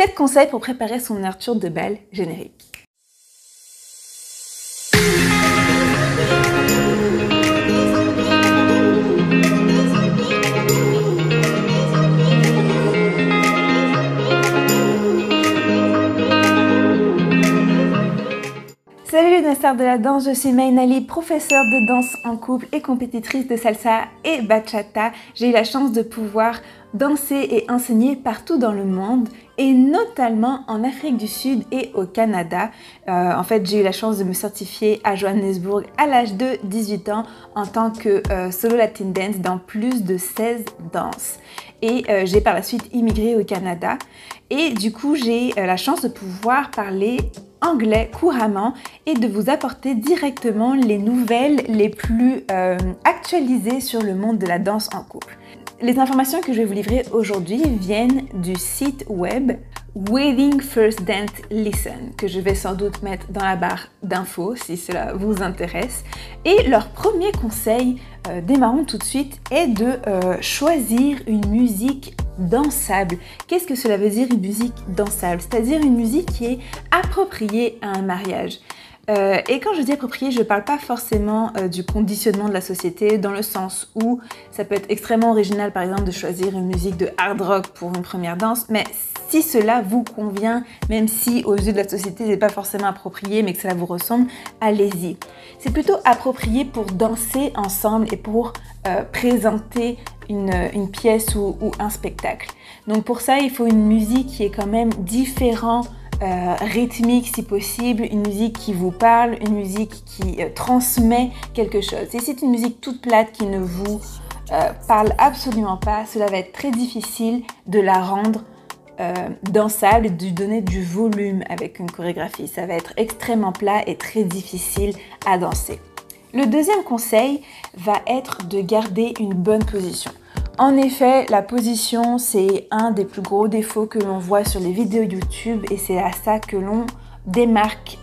7 conseils pour préparer son ouverture de bal générique. Salut les danseurs de la danse, je suis Maïna Ali, professeure de danse en couple et compétitrice de salsa et bachata. J'ai eu la chance de pouvoir danser et enseigner partout dans le monde et notamment en Afrique du Sud et au Canada. En fait, j'ai eu la chance de me certifier à Johannesburg à l'âge de 18 ans en tant que solo latin dance dans plus de 16 danses. Et j'ai par la suite immigré au Canada et du coup j'ai la chance de pouvoir parler anglais couramment et de vous apporter directement les nouvelles les plus actualisées sur le monde de la danse en couple. Les informations que je vais vous livrer aujourd'hui viennent du site web Wedding First Dance Listen, que je vais sans doute mettre dans la barre d'infos si cela vous intéresse. Et leur premier conseil, démarrons tout de suite, est de choisir une musique dansable. Qu'est-ce que cela veut dire une musique dansable? C'est-à-dire une musique qui est appropriée à un mariage. Et quand je dis approprié, je ne parle pas forcément du conditionnement de la société, dans le sens où ça peut être extrêmement original, par exemple, de choisir une musique de hard rock pour une première danse, mais si cela vous convient, même si aux yeux de la société, ce n'est pas forcément approprié, mais que cela vous ressemble, allez-y. C'est plutôt approprié pour danser ensemble et pour présenter une pièce ou un spectacle. Donc pour ça, il faut une musique qui est quand même différente, rythmique si possible, une musique qui vous parle, une musique qui transmet quelque chose. Et si c'est une musique toute plate qui ne vous parle absolument pas, cela va être très difficile de la rendre dansable et de lui donner du volume avec une chorégraphie. Ça va être extrêmement plat et très difficile à danser. Le deuxième conseil va être de garder une bonne position. En effet, la position, c'est un des plus gros défauts que l'on voit sur les vidéos YouTube et c'est à ça que l'on démarque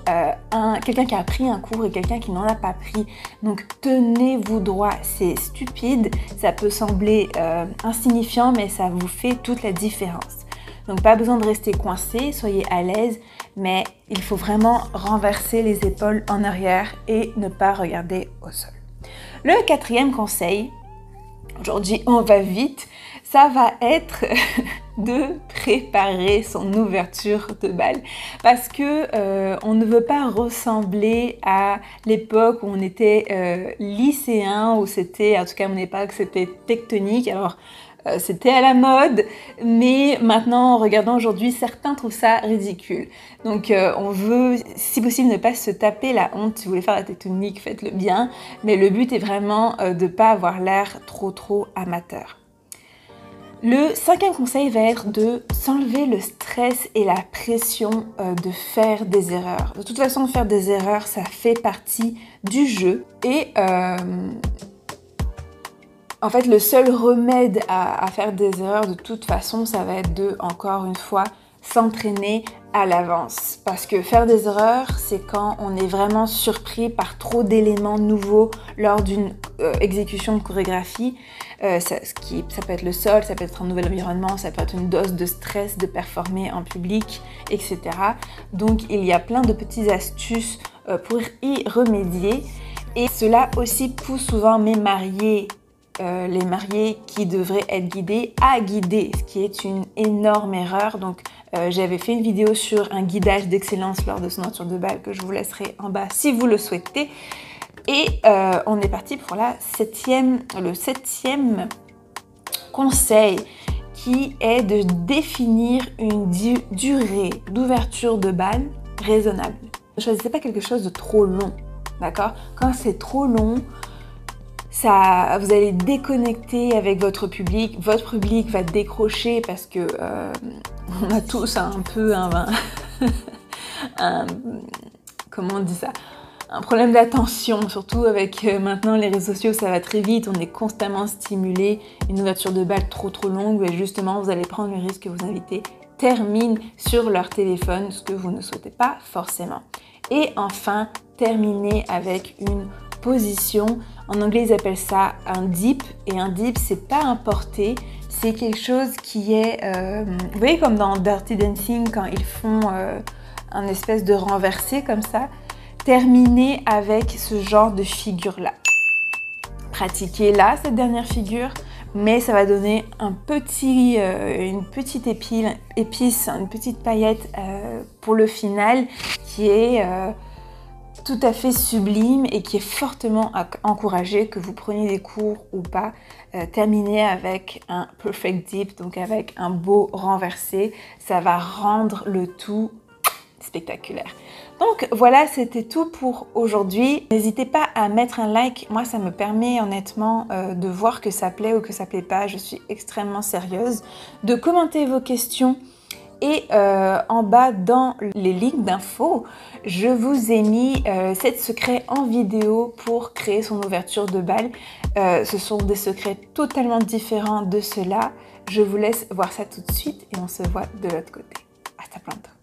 quelqu'un qui a pris un cours et quelqu'un qui n'en a pas pris. Donc tenez-vous droit, c'est stupide, ça peut sembler insignifiant mais ça vous fait toute la différence. Donc pas besoin de rester coincé, soyez à l'aise, mais il faut vraiment renverser les épaules en arrière et ne pas regarder au sol. Le quatrième conseil, aujourd'hui on va vite, ça va être de préparer son ouverture de bal parce que on ne veut pas ressembler à l'époque où on était lycéen, où c'était, en tout cas à mon époque, c'était tectonique. Alors c'était à la mode, mais maintenant, en regardant aujourd'hui, certains trouvent ça ridicule. Donc on veut, si possible, ne pas se taper la honte. Si vous voulez faire la tectonique, faites-le bien. Mais le but est vraiment de ne pas avoir l'air trop amateur. Le cinquième conseil va être de s'enlever le stress et la pression de faire des erreurs. De toute façon, faire des erreurs, ça fait partie du jeu. Et en fait, le seul remède à faire des erreurs de toute façon, ça va être de, encore une fois, s'entraîner à l'avance. Parce que faire des erreurs, c'est quand on est vraiment surpris par trop d'éléments nouveaux lors d'une exécution de chorégraphie. Ça peut être le sol, ça peut être un nouvel environnement, ça peut être une dose de stress de performer en public, etc. Donc, il y a plein de petites astuces pour y remédier. Et cela aussi pousse souvent mes mariés, les mariés qui devraient être guidés à guider, ce qui est une énorme erreur. Donc j'avais fait une vidéo sur un guidage d'excellence lors de son ouverture de bal que je vous laisserai en bas si vous le souhaitez. Et on est parti pour le septième conseil qui est de définir une durée d'ouverture de bal raisonnable. Ne choisissez pas quelque chose de trop long, d'accord? Quand c'est trop long, vous allez déconnecter avec votre public va décrocher parce que on a tous un peu comment on dit ça, un problème d'attention, surtout avec maintenant les réseaux sociaux, ça va très vite, on est constamment stimulé. Une ouverture de bal trop longue, et justement vous allez prendre le risque que vos invités terminent sur leur téléphone, ce que vous ne souhaitez pas forcément. Et enfin, terminer avec une position. En anglais, ils appellent ça un dip. Et un dip, c'est pas un porté, c'est quelque chose qui est, vous voyez comme dans Dirty Dancing quand ils font un espèce de renversé comme ça, terminer avec ce genre de figure-là. Pratiquez là cette dernière figure, mais ça va donner un petit, une petite épice, une petite paillette pour le final qui est tout à fait sublime et qui est fortement encouragé, que vous preniez des cours ou pas. Terminer avec un perfect dip, donc avec un beau renversé, ça va rendre le tout spectaculaire. Donc voilà, c'était tout pour aujourd'hui. N'hésitez pas à mettre un like, moi ça me permet honnêtement de voir que ça plaît ou que ça plaît pas, je suis extrêmement sérieuse. De commenter vos questions et en bas dans les links d'infos, je vous ai mis 7 secrets en vidéo pour créer son ouverture de bal. Ce sont des secrets totalement différents de ceux-là. Je vous laisse voir ça tout de suite et on se voit de l'autre côté. Hasta pronto.